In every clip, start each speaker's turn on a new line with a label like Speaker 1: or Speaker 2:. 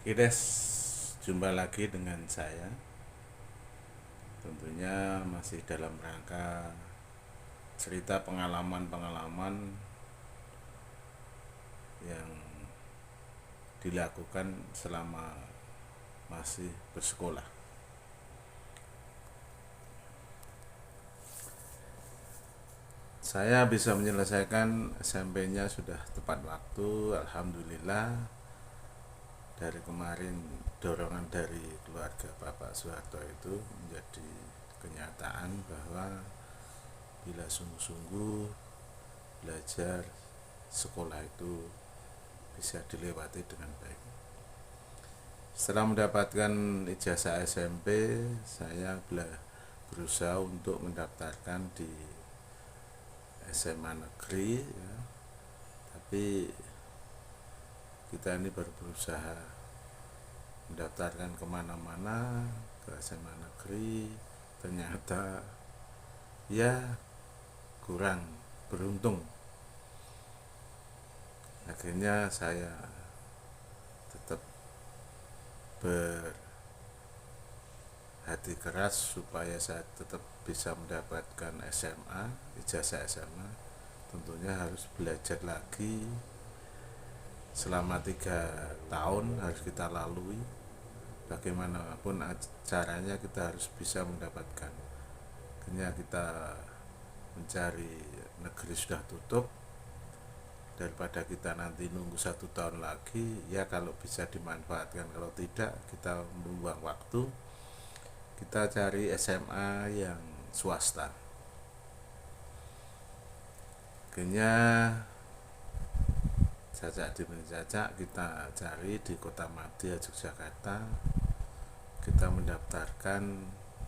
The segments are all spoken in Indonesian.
Speaker 1: Ides, jumpa lagi dengan saya. Tentunya masih dalam rangka cerita pengalaman-pengalaman yang dilakukan selama masih bersekolah. Saya bisa menyelesaikan SMP-nya sudah tepat waktu, alhamdulillah. Dari kemarin dorongan dari keluarga Bapak Soeharto itu menjadi kenyataan bahwa bila sungguh-sungguh belajar sekolah itu bisa dilewati dengan baik. Setelah mendapatkan ijazah SMP, saya berusaha untuk mendaftarkan di SMA negeri, ya. Tapi kita ini baru berusaha mendaftarkan kemana-mana ke SMA negeri, ternyata ya kurang beruntung. Akhirnya saya tetap berhati keras supaya saya tetap bisa mendapatkan SMA, ijazah SMA. Tentunya harus belajar lagi selama 3 tahun, harus kita lalui. Bagaimanapun caranya kita harus bisa mendapatkan. Akhirnya kita mencari negeri sudah tutup, daripada kita nanti nunggu 1 tahun lagi, ya kalau bisa dimanfaatkan, kalau tidak kita membuang waktu, kita cari SMA yang swasta. Akhirnya jajak demi jajak kita cari di Kota Madya, Yogyakarta. Kita mendaftarkan,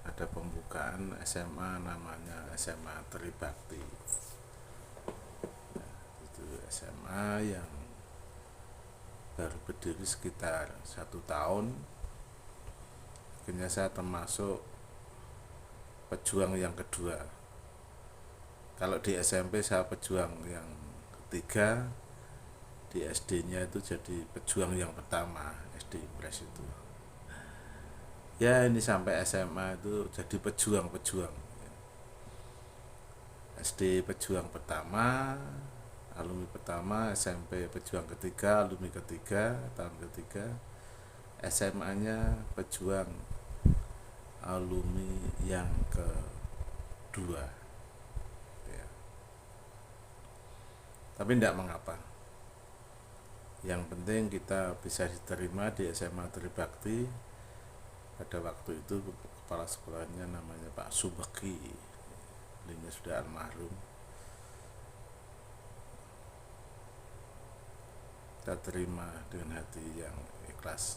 Speaker 1: ada pembukaan SMA namanya SMA Tribakti. Itu SMA yang baru berdiri sekitar 1 tahun. Akhirnya saya termasuk pejuang yang kedua. Kalau di SMP saya pejuang yang ketiga, di SD-nya itu jadi pejuang yang pertama, SD Impres itu. Ya ini sampai SMA itu jadi pejuang-pejuang. SD pejuang pertama, alumni pertama, SMP pejuang ketiga, alumni ketiga, tahun ketiga, SMA-nya pejuang alumni yang kedua, ya. Tapi tidak mengapa, yang penting kita bisa diterima di SMA Tribakti. Pada waktu itu kepala sekolahnya namanya Pak Subeki, beliau sudah almarhum. Kita terima dengan hati yang ikhlas.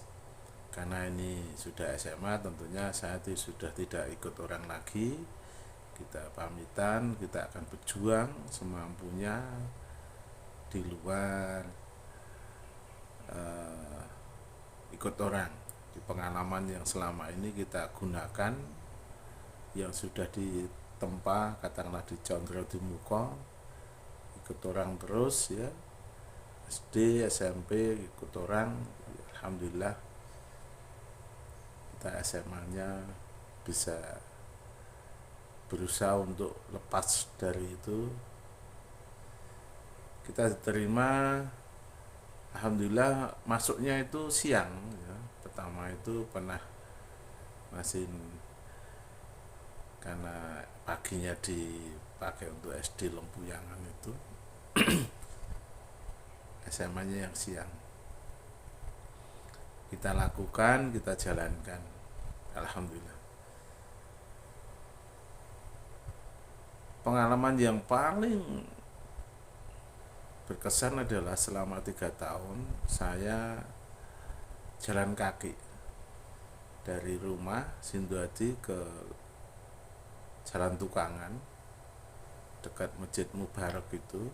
Speaker 1: Karena ini sudah SMA, tentunya saya sudah tidak ikut orang lagi. Kita pamitan, kita akan berjuang semampunya di luar ikut orang. Di pengalaman yang selama ini kita gunakan, yang sudah ditempa, katakanlah di Condro di Muko, ikut orang terus, ya. SD, SMP ikut orang, alhamdulillah kita SMA-nya bisa berusaha untuk lepas dari itu. Kita diterima, alhamdulillah. Masuknya itu siang, ya. Pertama itu pernah masih karena paginya dipakai untuk SD Lempuyangan itu. SMA-nya yang siang kita lakukan, kita jalankan, alhamdulillah. Pengalaman yang paling berkesan adalah selama 3 tahun saya jalan kaki dari rumah Sinduadi ke Jalan Tukangan dekat Masjid Mubarak itu,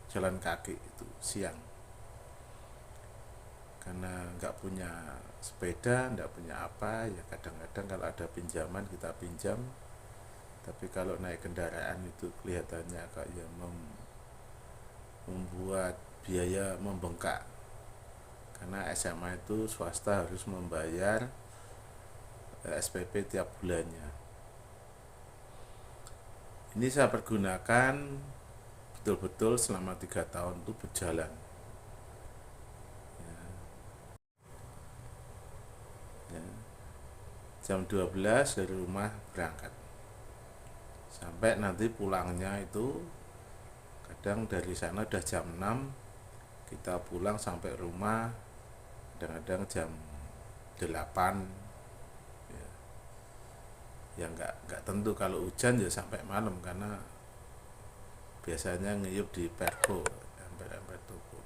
Speaker 1: jalan kaki itu siang. Karena nggak punya sepeda, nggak punya apa, ya kadang-kadang kalau ada pinjaman kita pinjam. Tapi kalau naik kendaraan itu kelihatannya kayak membuat biaya membengkak. karena SMA itu swasta harus membayar SPP tiap bulannya. Ini saya pergunakan betul-betul selama 3 tahun itu berjalan. Ya. Jam 12 dari rumah berangkat, sampai nanti pulangnya itu kadang dari sana udah jam 6, kita pulang sampai rumah kadang-kadang jam 8. Ya nggak tentu, kalau hujan ya sampai malam, karena biasanya ngiyup di pergo, emper-emper toko.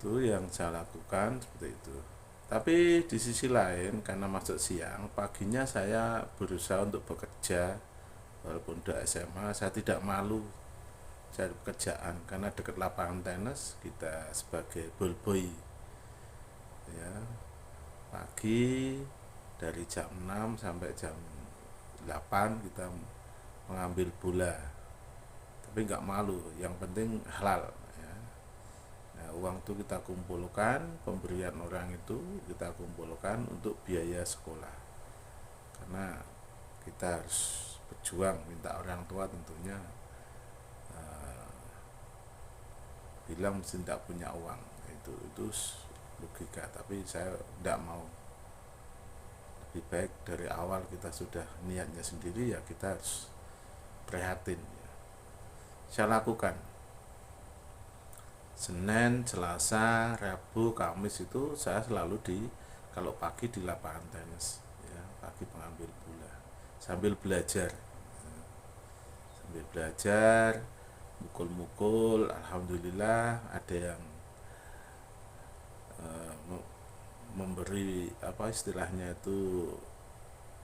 Speaker 1: Itu yang saya lakukan seperti itu. Tapi di sisi lain, karena masuk siang, paginya saya berusaha untuk bekerja. Walaupun udah SMA, saya tidak malu cari pekerjaan, karena dekat lapangan tenis, kita sebagai ballboy ya, pagi dari jam 6 sampai jam 8 kita mengambil bola, tapi nggak malu, yang penting halal ya. Nah, uang itu kita kumpulkan, pemberian orang itu kita kumpulkan untuk biaya sekolah, karena kita harus berjuang, minta orang tua tentunya bilang mesti tidak punya uang, itu logika. Tapi saya tidak mau, lebih baik dari awal kita sudah niatnya sendiri, ya kita harus prihatin ya. Saya lakukan Senin, Selasa, Rabu, Kamis itu saya selalu kalau pagi di lapangan tenis ya, pagi pengambil bola sambil belajar mukul-mukul. Alhamdulillah ada yang memberi apa istilahnya itu,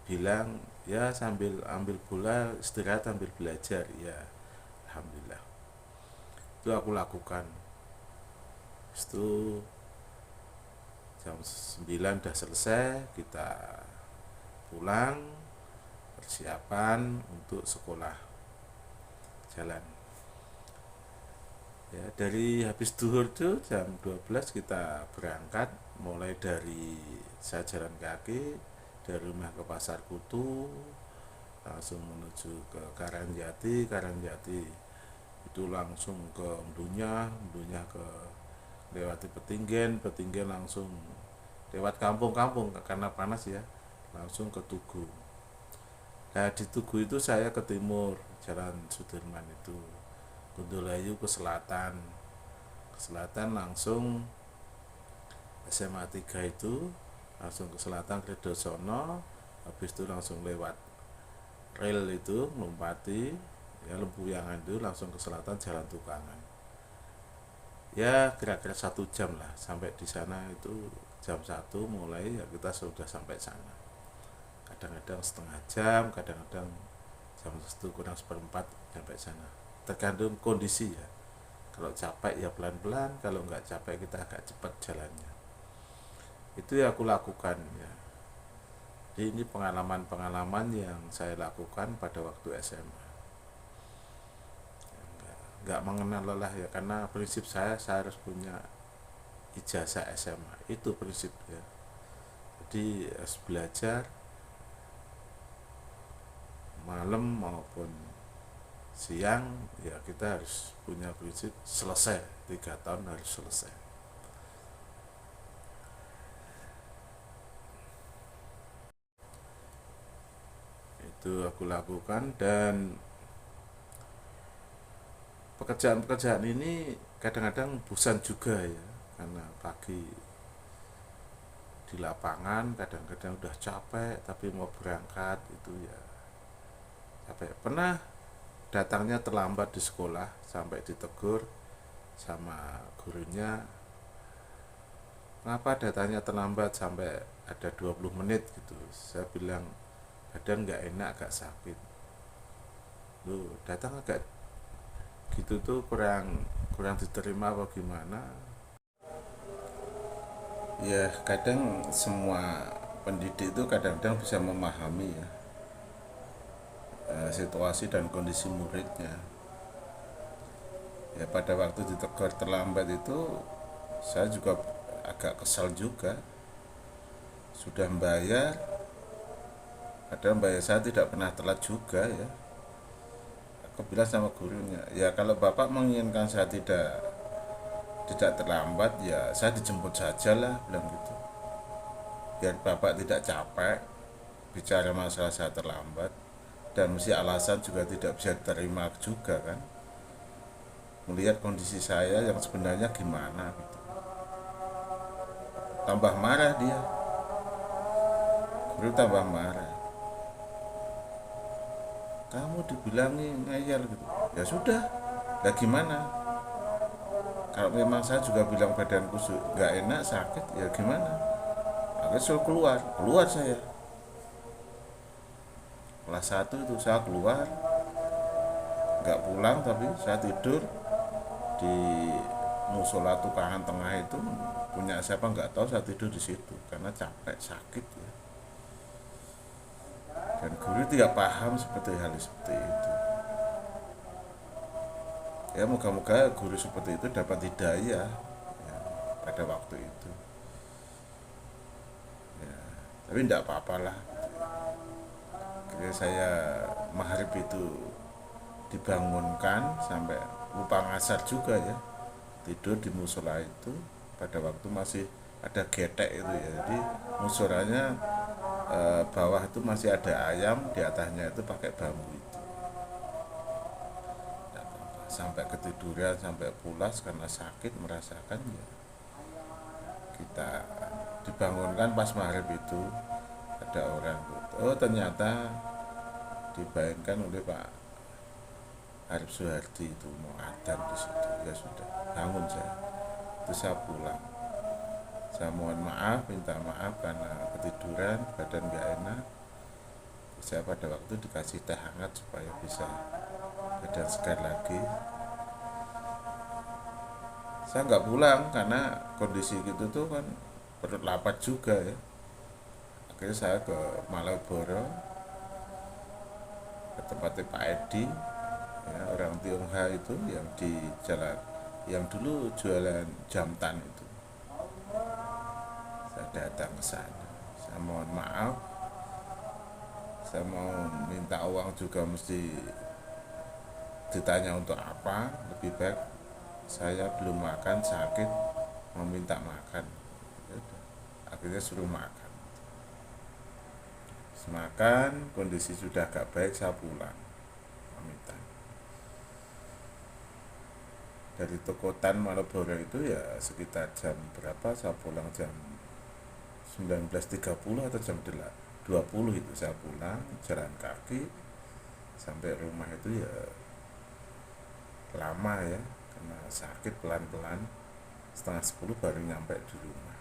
Speaker 1: bilang ya sambil ambil bola istirahat sambil belajar ya. Alhamdulillah itu aku lakukan. Itu jam 9 udah selesai, kita pulang, persiapan untuk sekolah jalan ya. Dari habis duhur tuh jam 12 kita berangkat, mulai dari saya jalan kaki dari rumah ke Pasar Kutu, langsung menuju ke Karangjati itu langsung ke Mdunya ke lewati Petinggen langsung lewat kampung-kampung karena panas ya, langsung ke Tugu. Nah di Tugu itu saya ke timur, Jalan Sudirman itu, Kundulayu ke selatan langsung SMA 3 itu langsung ke selatan Kredosono, habis itu langsung lewat rel itu Lompati ya, Lempuyangan itu langsung ke selatan Jalan Tukangan. Ya kira-kira 1 jam lah sampai di sana, itu jam 1 mulai ya kita sudah sampai sana. Kadang-kadang setengah jam, kadang-kadang jam 1 kurang seperempat sampai sana, tergantung kondisi ya. Kalau capek ya pelan-pelan, kalau nggak capek kita agak cepat jalannya. Itu yang aku lakukan ya. Jadi ini pengalaman-pengalaman yang saya lakukan pada waktu SMA. Nggak mengenal lelah ya, karena prinsip saya harus punya ijazah SMA, itu prinsip ya. Jadi harus belajar malam maupun siang ya, kita harus punya prinsip selesai, 3 tahun harus selesai. Itu aku lakukan. Dan pekerjaan-pekerjaan ini kadang-kadang bosan juga ya, karena pagi di lapangan kadang-kadang udah capek, tapi mau berangkat itu ya capek. Pernah datangnya terlambat di sekolah sampai ditegur sama gurunya, kenapa datangnya terlambat sampai ada 20 menit gitu. Saya bilang badan nggak enak, agak sakit. Lu datang agak gitu tuh kurang diterima apa gimana ya. Kadang semua pendidik itu kadang-kadang bisa memahami ya situasi dan kondisi muridnya. Ya pada waktu ditegur terlambat itu saya juga agak kesal juga. Sudah membayar, padahal bayar saya tidak pernah telat juga ya. Aku bilang sama gurunya, ya kalau bapak menginginkan saya tidak terlambat, ya saya dijemput saja lah, bilang gitu. Biar bapak tidak capek bicara masalah saya terlambat, dan mesti alasan juga tidak bisa terima juga kan. Melihat kondisi saya yang sebenarnya gimana gitu. Tambah marah dia, guru tambah marah. Kamu dibilangi ngeyel gitu. Ya sudah, ya gimana? Kalau memang saya juga bilang badanku nggak enak, sakit, ya gimana? Akhirnya suruh keluar saya. Kelas 1 itu saya keluar, nggak pulang tapi saya tidur di musola tukangan tengah itu, punya siapa nggak tahu, saya tidur di situ karena capek sakit ya. Dan guru tidak paham seperti hal seperti itu. Ya moga-moga guru seperti itu dapat hidayah ya, pada waktu itu ya, tapi tidak apa-apa lah. Kira saya maghrib itu dibangunkan sampai lupa ngasar juga ya, tidur di musola itu pada waktu masih ada getek itu ya. Jadi musolanya bawah itu masih ada ayam, di atasnya itu pakai bambu itu. Sampai ketiduran, sampai pulas karena sakit merasakan ya. Kita dibangunkan pas maghrib itu ada orang. Oh ternyata dibayangkan oleh Pak Arif Suhardi itu mau adzan di situ. Ya sudah, bangun saya. Itu saya pulang. Saya mohon maaf, minta maaf karena ketiduran, badan gak enak. Saya pada waktu dikasih teh hangat supaya bisa badan segar lagi. Saya nggak pulang karena kondisi gitu tuh kan perut lapar juga ya. Akhirnya saya ke Malioboro, ke tempatnya Pak Edi ya, orang Tionghoa itu yang di jalan, yang dulu jualan jamtan itu. Saya datang ke sana, saya mohon maaf, saya mau minta uang juga mesti ditanya untuk apa. Lebih baik saya belum makan, sakit, mau minta makan. Akhirnya suruh makan. Makan, kondisi sudah agak baik, saya pulang pamitan. Dari Tokotan Malioboro itu ya sekitar jam berapa, saya pulang jam 19.30 atau jam 20 itu saya pulang, jalan kaki sampai rumah itu ya lama ya, karena sakit pelan-pelan. Setengah 10 baru nyampe di rumah,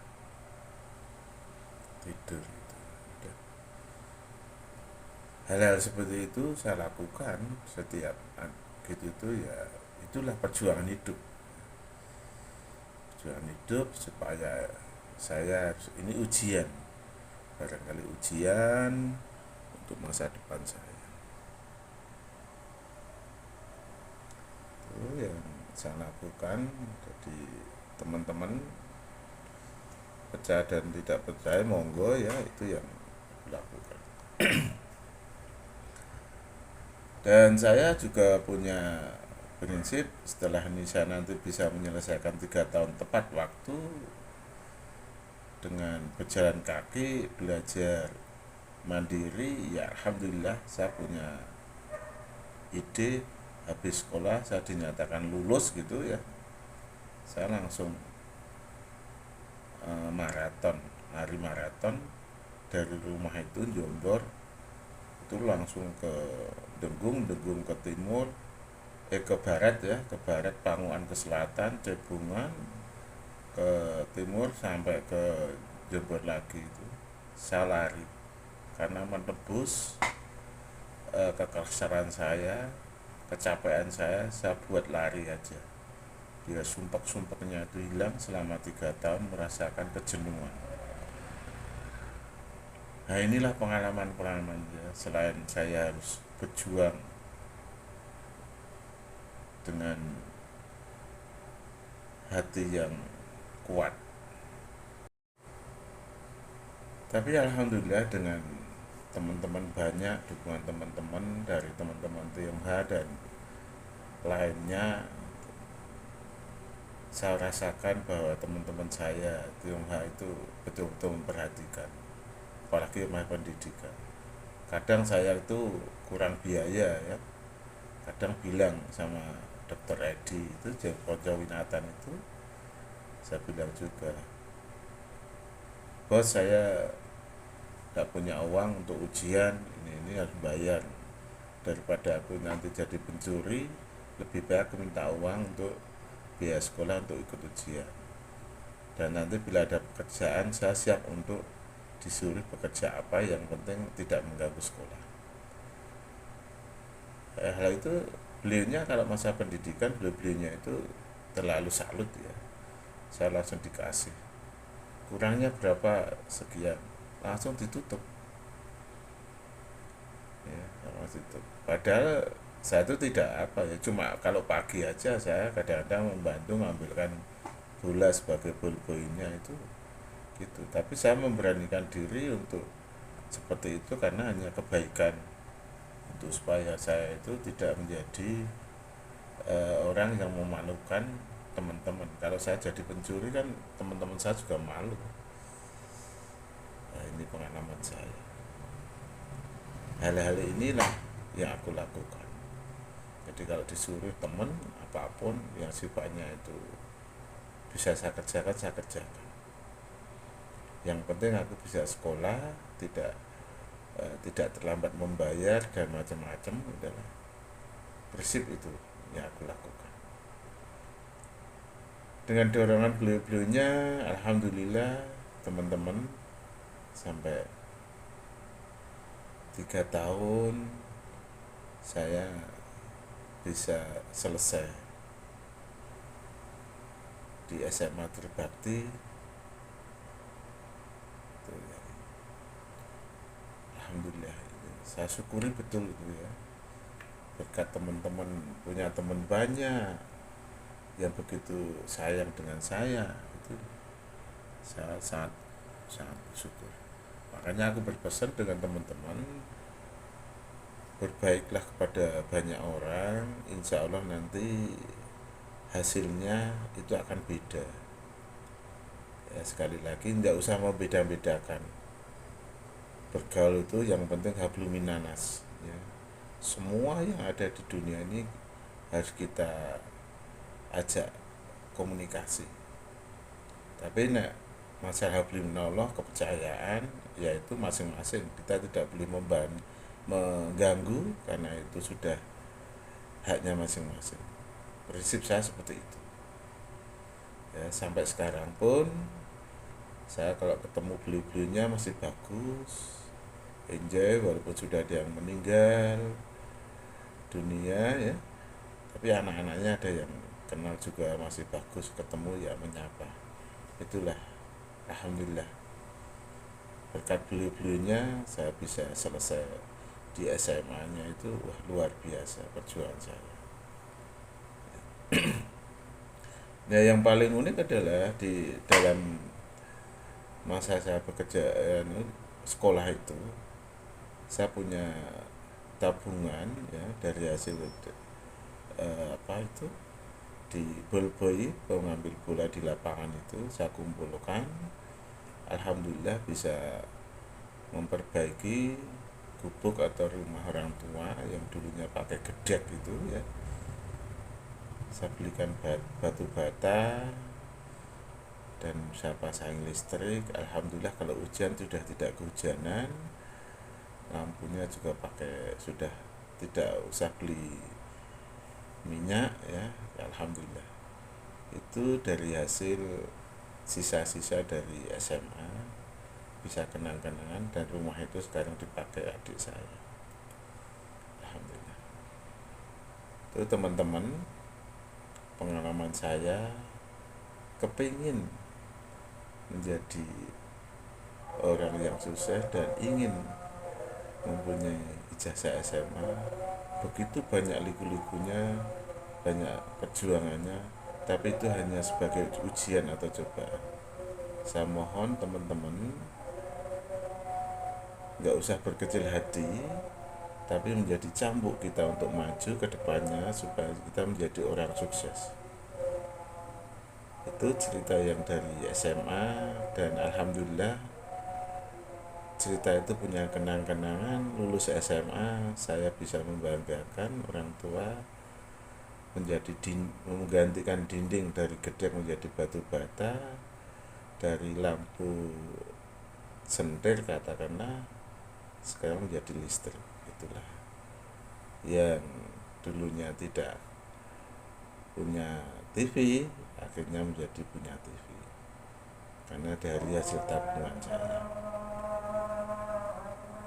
Speaker 1: tidur itu. Hal-hal seperti itu saya lakukan setiap gitu itu ya, itulah perjuangan hidup supaya saya, ini ujian, barangkali ujian untuk masa depan saya. Itu yang saya lakukan. Jadi teman-teman percaya dan tidak percaya monggo ya, itu yang dilakukan. Dan saya juga punya prinsip, setelah ini saya nanti bisa menyelesaikan 3 tahun tepat waktu dengan berjalan kaki, belajar mandiri, ya alhamdulillah saya punya ide. Habis sekolah saya dinyatakan lulus gitu ya, saya langsung lari maraton dari rumah itu Jombor itu langsung ke Denggung ke timur, ke barat ya, ke barat Panguan, ke selatan Cebungan, ke timur sampai ke Jombor lagi. Itu saya lari karena menebus kekerasan saya, kecapean saya buat lari aja. Dia sumpek-sumpeknya itu hilang. Selama 3 tahun merasakan kejenuhan. Nah inilah pengalaman-pengalaman ya. Selain saya harus berjuang dengan hati yang kuat. Tapi alhamdulillah dengan teman-teman banyak, dukungan teman-teman dari teman-teman Tionghoa dan lainnya, saya rasakan bahwa teman-teman saya Tionghoa itu betul-betul memperhatikan, apalagi masalah pendidikan. Kadang saya itu kurang biaya ya, kadang bilang sama Dokter Edi itu Joko Winatan itu, saya bilang juga, bos saya nggak punya uang untuk ujian, ini harus bayar, daripada aku nanti jadi pencuri, lebih baik aku minta uang untuk biaya sekolah untuk ikut ujian, dan nanti bila ada pekerjaan saya siap untuk disuruh bekerja apa, yang penting tidak mengganggu sekolah. Hal itu beliaunya kalau masa pendidikan, beliaunya itu terlalu salut ya, saya langsung dikasih, kurangnya berapa sekian, langsung ditutup ya, langsung ditutup. Padahal saya itu tidak apa ya, cuma kalau pagi aja saya kadang-kadang membantu mengambilkan bola sebagai ball-boynya itu gitu. Tapi saya memberanikan diri untuk seperti itu karena hanya kebaikan, untuk supaya saya itu tidak menjadi orang yang memalukan teman-teman. Kalau saya jadi pencuri kan teman-teman saya juga malu. Nah, ini pengalaman saya. Hal-hal inilah yang aku lakukan. Jadi kalau disuruh teman apapun yang sifatnya itu bisa saya kerjakan, saya kerjakan. Yang penting aku bisa sekolah, tidak terlambat membayar dan macam-macam, adalah prinsip itu yang aku lakukan. Dengan dorongan beliau-beliaunya, alhamdulillah teman-teman, sampai 3 tahun saya bisa selesai di SMA Trisakti. Alhamdulillah, saya syukuri betul itu ya, berkat teman-teman, punya teman banyak yang begitu sayang dengan saya, itu saya sangat sangat bersyukur. Makanya aku berpesan dengan teman-teman, berbaiklah kepada banyak orang, insya Allah nanti hasilnya itu akan beda ya. Sekali lagi, tidak usah membeda-bedakan, bergaul itu yang penting hablum minanas ya. Semua yang ada di dunia ini harus kita ajak komunikasi. Tapi masalah hablum minallah, kepercayaan, yaitu masing-masing, kita tidak boleh mengganggu karena itu sudah haknya masing-masing. Prinsip saya seperti itu ya. Sampai sekarang pun saya kalau ketemu beliau-beliaunya masih bagus, enjoy, walaupun sudah ada yang meninggal dunia ya, tapi anak-anaknya ada yang kenal juga masih bagus, ketemu ya menyapa. Itulah alhamdulillah, berkat beliau-beliaunya saya bisa selesai di SMA-nya itu. Wah, luar biasa perjuangan saya. Nah, yang paling unik adalah di dalam masa saya bekerja sekolah itu, saya punya tabungan ya dari hasil apa itu, di ball-boy, mengambil bola di lapangan itu saya kumpulkan. Alhamdulillah bisa memperbaiki gubuk atau rumah orang tua yang dulunya pakai gedek itu ya. Saya belikan batu bata dan saya pasang listrik. Alhamdulillah kalau hujan sudah tidak kehujanan, lampunya juga pakai, sudah tidak usah beli minyak ya. Alhamdulillah, itu dari hasil sisa-sisa dari SMA, bisa kenang-kenangan, dan rumah itu sekarang dipakai adik saya. Alhamdulillah. Itu teman-teman, pengalaman saya, kepingin menjadi orang yang sukses dan ingin mempunyai ijazah SMA. Begitu banyak liku-likunya, banyak perjuangannya, tapi itu hanya sebagai ujian atau cobaan. Saya mohon teman-teman nggak usah berkecil hati, tapi menjadi cambuk kita untuk maju ke depannya supaya kita menjadi orang sukses. Itu cerita yang dari SMA, dan alhamdulillah cerita itu punya kenang-kenangan. Lulus SMA saya bisa membanggakan orang tua, menggantikan dinding dari gedek menjadi batu bata, dari lampu sentir katakanlah sekarang menjadi listrik. Itulah yang dulunya tidak punya TV akhirnya menjadi punya TV karena dari hasil tabungan saya.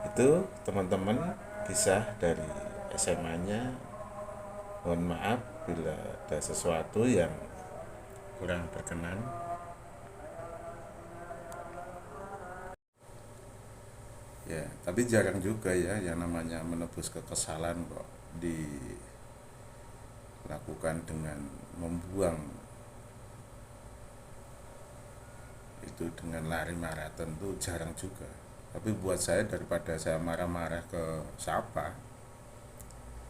Speaker 1: Itu teman-teman kisah dari SMA-nya. Mohon maaf bila ada sesuatu yang kurang berkenan. Ya, tapi jarang juga ya yang namanya menebus kekesalan kok dilakukan dengan membuang itu dengan lari maraton, itu jarang juga. Tapi buat saya daripada saya marah-marah ke siapa,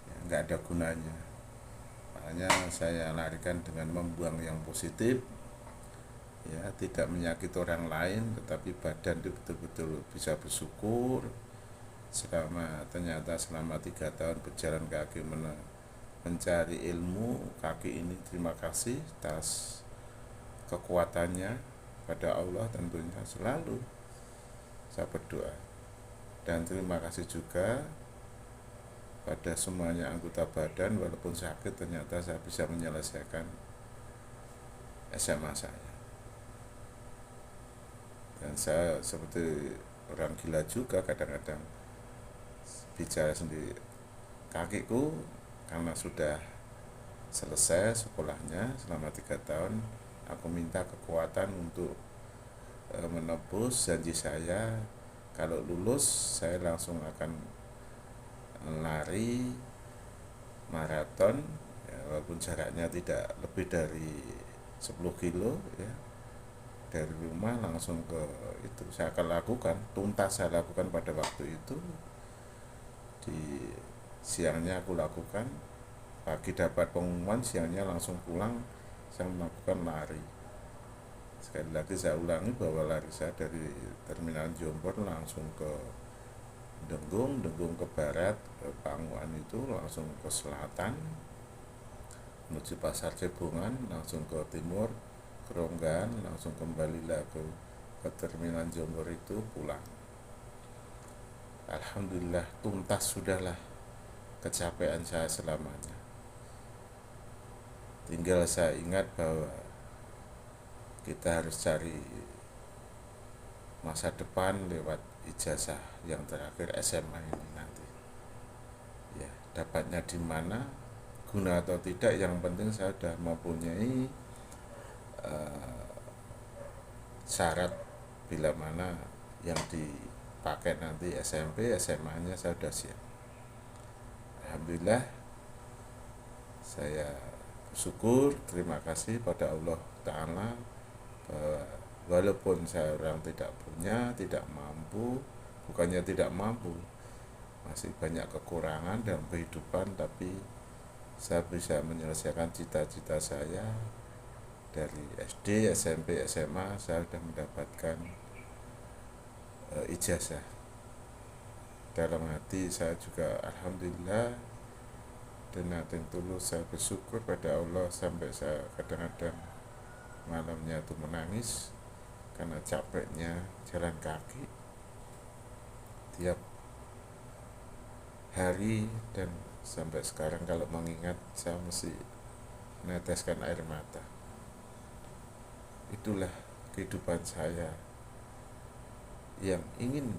Speaker 1: ya, nggak ada gunanya. Makanya saya larikan dengan membuang yang positif, ya, tidak menyakiti orang lain, tetapi badan itu betul-betul bisa bersyukur ternyata selama 3 tahun berjalan kaki mencari ilmu. Kaki ini terima kasih atas kekuatannya pada Allah, tentunya selalu saya berdoa, dan terima kasih juga pada semuanya anggota badan. Walaupun sakit ternyata saya bisa menyelesaikan SMA saya. Dan saya seperti orang gila juga kadang-kadang bicara sendiri. Kakiku karena sudah selesai sekolahnya selama 3 tahun, aku minta kekuatan untuk menebus janji saya. Kalau lulus saya langsung akan lari maraton, ya, walaupun jaraknya tidak lebih dari 10 kilo ya, dari rumah langsung ke itu saya akan lakukan, tuntas saya lakukan pada waktu itu. Di siangnya aku lakukan, pagi dapat pengumuman, siangnya langsung pulang saya melakukan lari. Sekali lagi saya ulangi bahwa lari saya dari terminal Jombor langsung ke Denggung ke barat, ke Panguan itu langsung ke selatan menuju Pasar Cebongan, langsung ke timur Keronggan, langsung kembali lagi ke terminal Jombor itu pulang. Alhamdulillah tuntas sudahlah kecapean saya selamanya. Tinggal saya ingat bahwa kita harus cari masa depan lewat ijazah yang terakhir SMA ini nanti. Ya, dapatnya di mana, guna atau tidak, yang penting saya sudah mempunyai syarat bila mana yang dipakai nanti SMP, SMA-nya saya sudah siap. Alhamdulillah saya bersyukur, terima kasih pada Allah Ta'ala, walaupun saya orang tidak punya, tidak mampu, bukannya tidak mampu, masih banyak kekurangan dalam kehidupan, tapi saya bisa menyelesaikan cita-cita saya. Dari SD, SMP, SMA saya sudah mendapatkan ijazah. Dalam hati saya juga alhamdulillah dan nating tulus saya bersyukur pada Allah, sampai saya kadang-kadang malamnya itu menangis karena capeknya jalan kaki tiap hari, dan sampai sekarang kalau mengingat saya mesti meneteskan air mata. Itulah kehidupan saya yang ingin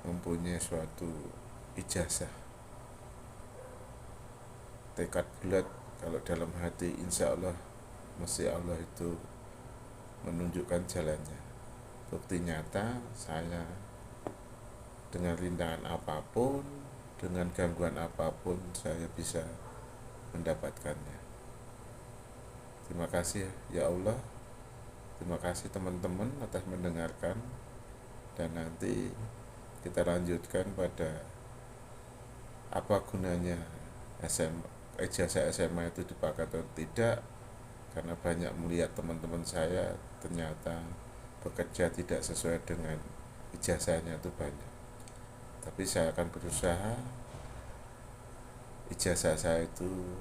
Speaker 1: mempunyai suatu ijazah. Tekad bulat kalau dalam hati, insya Allah mesti Allah itu menunjukkan jalannya. Bukti nyata saya dengan rintangan apapun, dengan gangguan apapun, saya bisa mendapatkannya. Terima kasih ya Allah, terima kasih teman-teman atas mendengarkan, dan nanti kita lanjutkan pada apa gunanya ijazah SMA itu dipakai atau tidak, karena banyak melihat teman-teman saya ternyata bekerja tidak sesuai dengan ijazahnya itu banyak. Tapi saya akan berusaha ijazah saya itu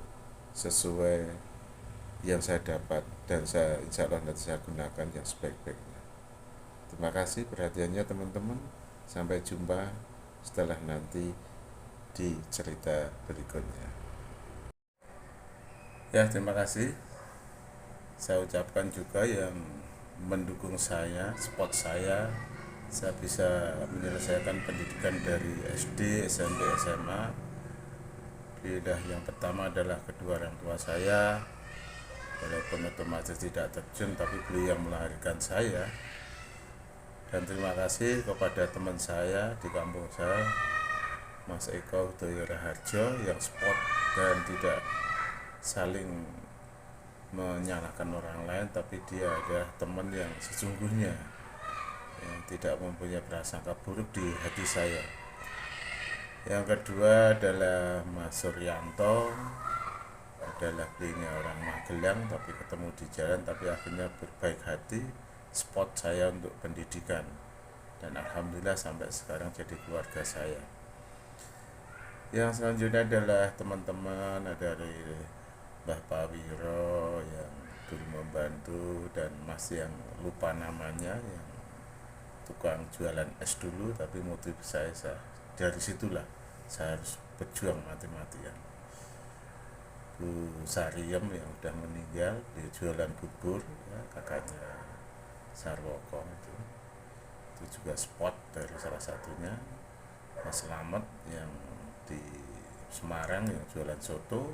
Speaker 1: sesuai yang saya dapat, dan saya insya Allah nanti saya gunakan yang sebaik-baiknya. Terima kasih perhatiannya teman-teman. Sampai jumpa setelah nanti di cerita berikutnya. Ya, terima kasih. Saya ucapkan juga yang mendukung saya, support saya bisa menyelesaikan pendidikan dari SD, SMP, SMA. Yang pertama adalah kedua orang tua saya, walaupun otomatis tidak terjun, tapi beliau yang melahirkan saya. Dan terima kasih kepada teman saya di kampung saya, Mas Eko Udoyo Raharjo, yang support dan tidak saling menyalahkan orang lain, tapi dia adalah teman yang sesungguhnya, yang tidak mempunyai prasangka buruk di hati saya. Yang kedua adalah Mas Suryanto, adalah belinya orang Magelang tapi ketemu di jalan, tapi akhirnya berbaik hati support saya untuk pendidikan, dan alhamdulillah sampai sekarang jadi keluarga saya. Yang selanjutnya adalah teman-teman dari Mbah Pawiro yang dulu membantu, dan masih yang lupa namanya, yang tukang jualan es dulu, tapi motif saya dari situlah saya harus berjuang mati-matian. Bu Sariem yang udah meninggal, dia jualan bubur, ya, kakaknya Sarwoko itu juga spot dari salah satunya. Mas Slamet yang di Semarang yang jualan soto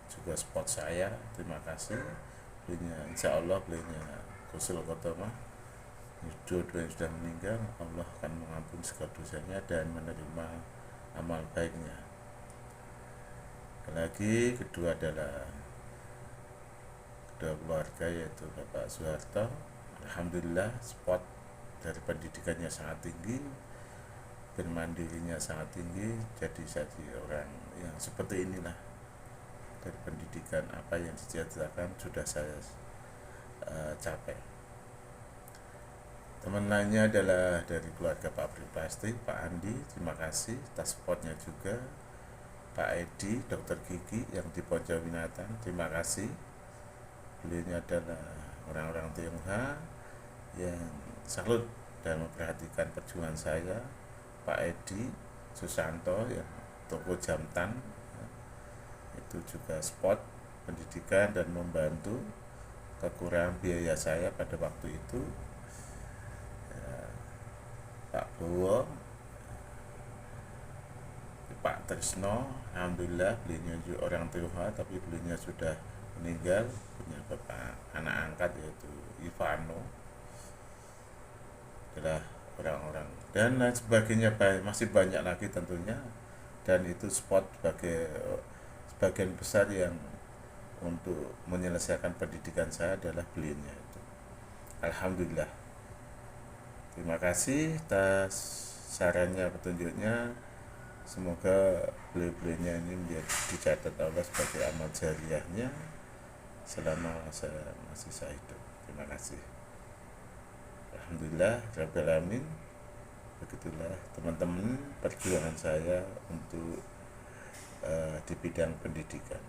Speaker 1: juga spot saya, terima kasih. Belinya insya Allah belinya Kusul Kotoma, dua-duanya sudah meninggal. Allah akan mengampuni segala dosanya dan menerima amal baiknya. Lagi kedua adalah kedua keluarga, yaitu Bapak Soeharto. Alhamdulillah spot dari pendidikannya sangat tinggi, bermandirinya sangat tinggi, jadi orang yang seperti inilah. Dari pendidikan apa yang dicita-citakan sudah saya capai. Teman lainnya adalah dari keluarga pabrik plastik, Pak Andi, terima kasih atas supportnya juga. Pak Edi, dokter gigi yang di Pojok Winatan, terima kasih. Beliau adalah orang-orang Tionghoa yang salut dan memperhatikan perjuangan saya. Pak Edi Susanto yang toko Jamtan, itu juga spot pendidikan dan membantu kekurangan biaya saya pada waktu itu. Ya, Pak Bowo, Pak Trisno, alhamdulillah beliau juga orang Tionghoa tapi beliau sudah meninggal, punya bapak anak angkat yaitu Ivano, adalah orang-orang dan lain sebagainya, masih banyak lagi tentunya. Dan itu spot sebagian besar yang untuk menyelesaikan pendidikan saya adalah beliau itu. Alhamdulillah, terima kasih atas sarannya, petunjuknya. Semoga beliau-beliaunya ini dicatat Allah sebagai amal jariahnya selama saya masih hidup. Terima kasih. Alhamdulillah Rabbil Alamin. Begitulah teman-teman perjuangan saya untuk di bidang pendidikan.